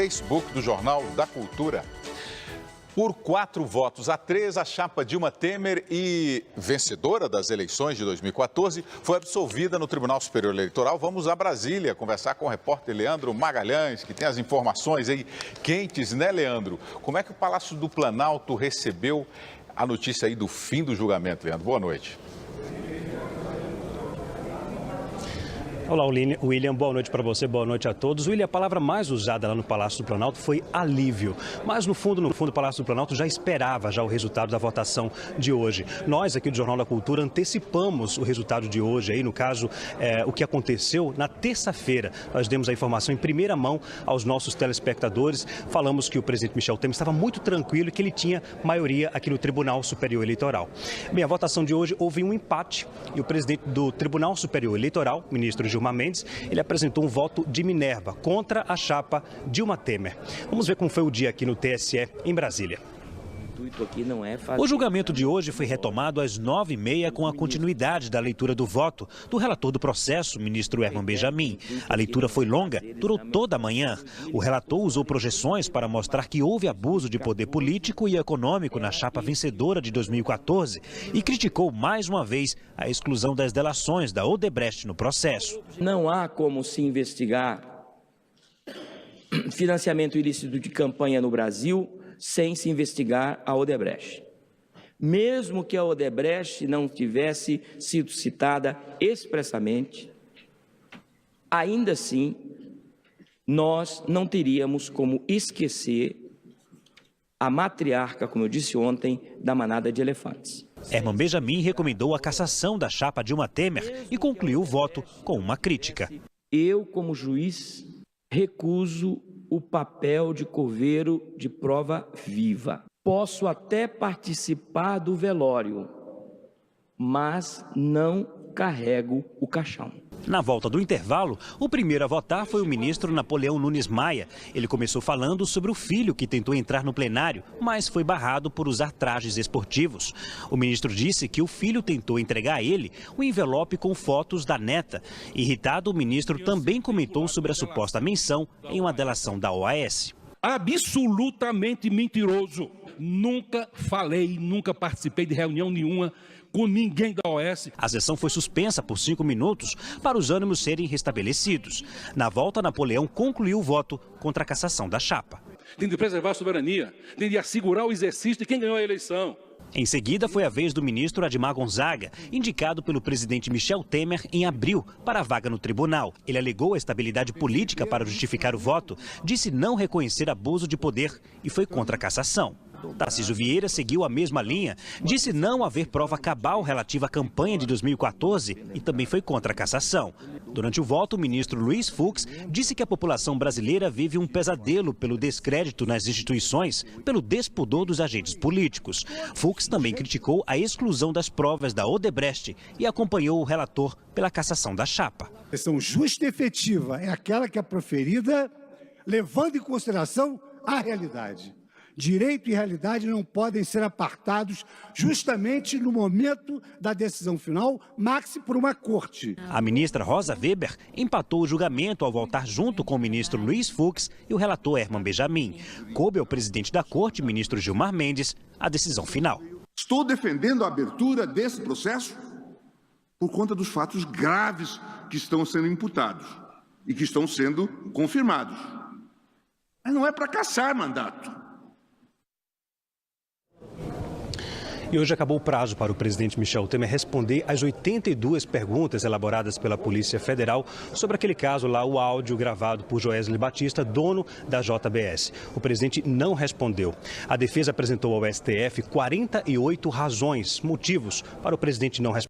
Facebook do Jornal da Cultura. Por 4 votos a 3, a chapa Dilma Temer e vencedora das eleições de 2014 foi absolvida no Tribunal Superior Eleitoral. Vamos a Brasília conversar com o repórter Leandro Magalhães, que tem as informações aí quentes, né, Leandro? Como é que o Palácio do Planalto recebeu a notícia aí do fim do julgamento, Leandro? Boa noite. Olá, William, boa noite para você, boa noite a todos. William, a palavra mais usada lá no Palácio do Planalto foi alívio. Mas no fundo, o Palácio do Planalto já esperava o resultado da votação de hoje. Nós aqui do Jornal da Cultura antecipamos o resultado de hoje, aí, no caso, o que aconteceu na terça-feira. Nós demos a informação em primeira mão aos nossos telespectadores. Falamos que o presidente Michel Temer estava muito tranquilo e que ele tinha maioria aqui no Tribunal Superior Eleitoral. Bem, a votação de hoje houve um empate e o presidente do Tribunal Superior Eleitoral, ministro Gilmar Mendes, ele apresentou um voto de Minerva contra a chapa Dilma Temer. Vamos ver como foi o dia aqui no TSE em Brasília. O julgamento de hoje foi retomado às 9h30 com a continuidade da leitura do voto do relator do processo, ministro Herman Benjamin. A leitura foi longa, durou toda a manhã. O relator usou projeções para mostrar que houve abuso de poder político e econômico na chapa vencedora de 2014 e criticou mais uma vez a exclusão das delações da Odebrecht no processo. Não há como se investigar financiamento ilícito de campanha no Brasil sem se investigar a Odebrecht. Mesmo que a Odebrecht não tivesse sido citada expressamente, ainda assim, nós não teríamos como esquecer a matriarca, como eu disse ontem, da manada de elefantes. Herman Benjamin recomendou a cassação da chapa Dilma Temer e concluiu o voto com uma crítica. Eu, como juiz, recuso o papel de coveiro de prova viva. Posso até participar do velório, mas não carrego o caixão. Na volta do intervalo, o primeiro a votar foi o ministro Napoleão Nunes Maia. Ele começou falando sobre o filho que tentou entrar no plenário, mas foi barrado por usar trajes esportivos. O ministro disse que o filho tentou entregar a ele um envelope com fotos da neta. Irritado, o ministro também comentou sobre a suposta menção em uma delação da OAS. Absolutamente mentiroso. Nunca falei, nunca participei de reunião nenhuma com ninguém da OAS. A sessão foi suspensa por 5 minutos para os ânimos serem restabelecidos. Na volta, Napoleão concluiu o voto contra a cassação da chapa. Tem de preservar a soberania, tem de assegurar o exercício de quem ganhou a eleição. Em seguida, foi a vez do ministro Admar Gonzaga, indicado pelo presidente Michel Temer em abril para a vaga no tribunal. Ele alegou a estabilidade política para justificar o voto, disse não reconhecer abuso de poder e foi contra a cassação. Tarcísio Vieira seguiu a mesma linha, disse não haver prova cabal relativa à campanha de 2014 e também foi contra a cassação. Durante o voto, o ministro Luiz Fux disse que a população brasileira vive um pesadelo pelo descrédito nas instituições, pelo despudor dos agentes políticos. Fux também criticou a exclusão das provas da Odebrecht e acompanhou o relator pela cassação da chapa. A questão justa e efetiva é aquela que é proferida levando em consideração a realidade. Direito e realidade não podem ser apartados justamente no momento da decisão final, maxi por uma corte. A ministra Rosa Weber empatou o julgamento ao votar junto com o ministro Luiz Fux e o relator Herman Benjamin. Coube ao presidente da corte, ministro Gilmar Mendes, a decisão final. Estou defendendo a abertura desse processo por conta dos fatos graves que estão sendo imputados e que estão sendo confirmados. Mas não é para caçar mandato. E hoje acabou o prazo para o presidente Michel Temer responder às 82 perguntas elaboradas pela Polícia Federal sobre aquele caso lá, o áudio gravado por Joesley Batista, dono da JBS. O presidente não respondeu. A defesa apresentou ao STF 48 razões, motivos para o presidente não responder.